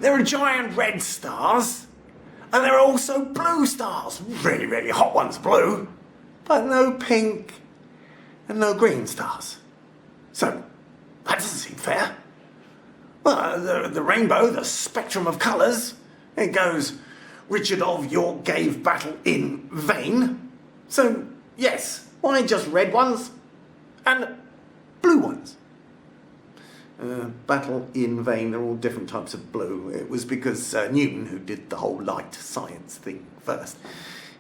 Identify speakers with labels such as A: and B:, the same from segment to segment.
A: there are giant red stars, and there are also blue stars, really, really hot ones, blue, but no pink and no green stars. So, that doesn't seem fair. Well, the rainbow, the spectrum of colours, it goes, Richard of York gave battle in vain. So, yes, why just red ones and blue ones? Battle in vain, they're all different types of blue. It was because Newton, who did the whole light science thing first,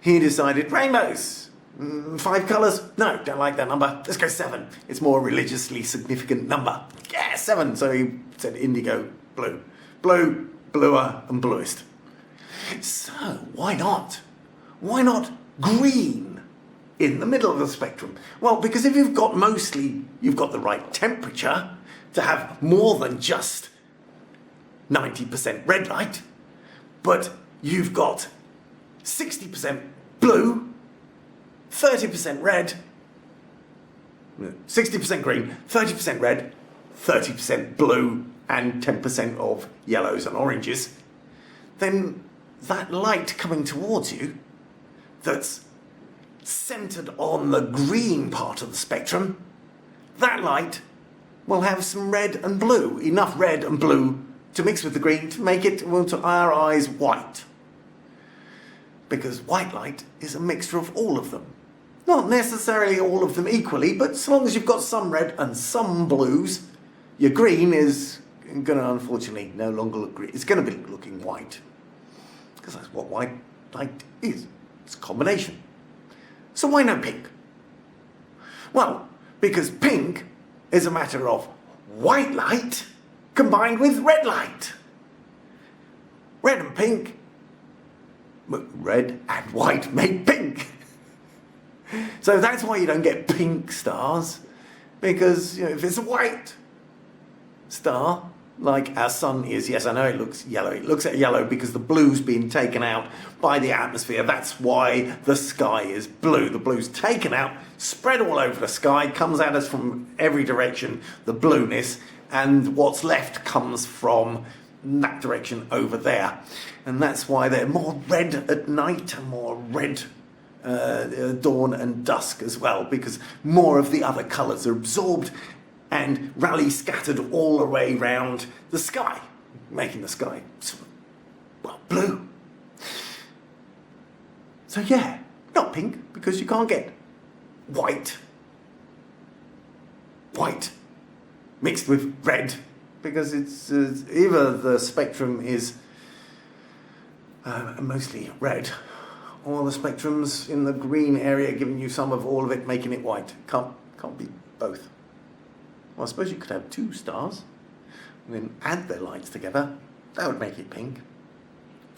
A: he decided rainbows. 5 colours? No, don't like that number. Let's go 7. It's more religiously significant number. Yeah, 7. So he said indigo, blue. Blue, bluer and bluest. So why not? Why not green in the middle of the spectrum? Well, because if you've got the right temperature to have more than just 90% red light, but you've got 60% blue, 30% red, 60% green, 30% red, 30% blue, and 10% of yellows and oranges, then that light coming towards you that's centered on the green part of the spectrum, that light will have some red and blue, enough red and blue to mix with the green to make it, well, to our eyes, white. Because white light is a mixture of all of them. Not necessarily all of them equally, but so long as you've got some red and some blues, your green is going to unfortunately no longer look green. It's going to be looking white. Because that's what white light is. It's a combination. So why no pink? Well, because pink is a matter of white light combined with red light. Red and pink, red and white make pink. So that's why you don't get pink stars, because if it's a white star, like our sun is, yes, I know it looks yellow. It looks yellow because the blue's been taken out by the atmosphere. That's why the sky is blue. The blue's taken out, spread all over the sky, comes at us from every direction, the blueness, and what's left comes from that direction over there. And that's why they're more red at night and more red dawn and dusk as well, because more of the other colours are absorbed and rally scattered all the way round the sky, making the sky sort of, well, blue. So yeah, not pink, because you can't get white mixed with red, because it's either the spectrum is mostly red, or the spectrum's in the green area giving you some of all of it, making it white. Can't be both. Well, I suppose you could have 2 stars and then add their lights together. That would make it pink.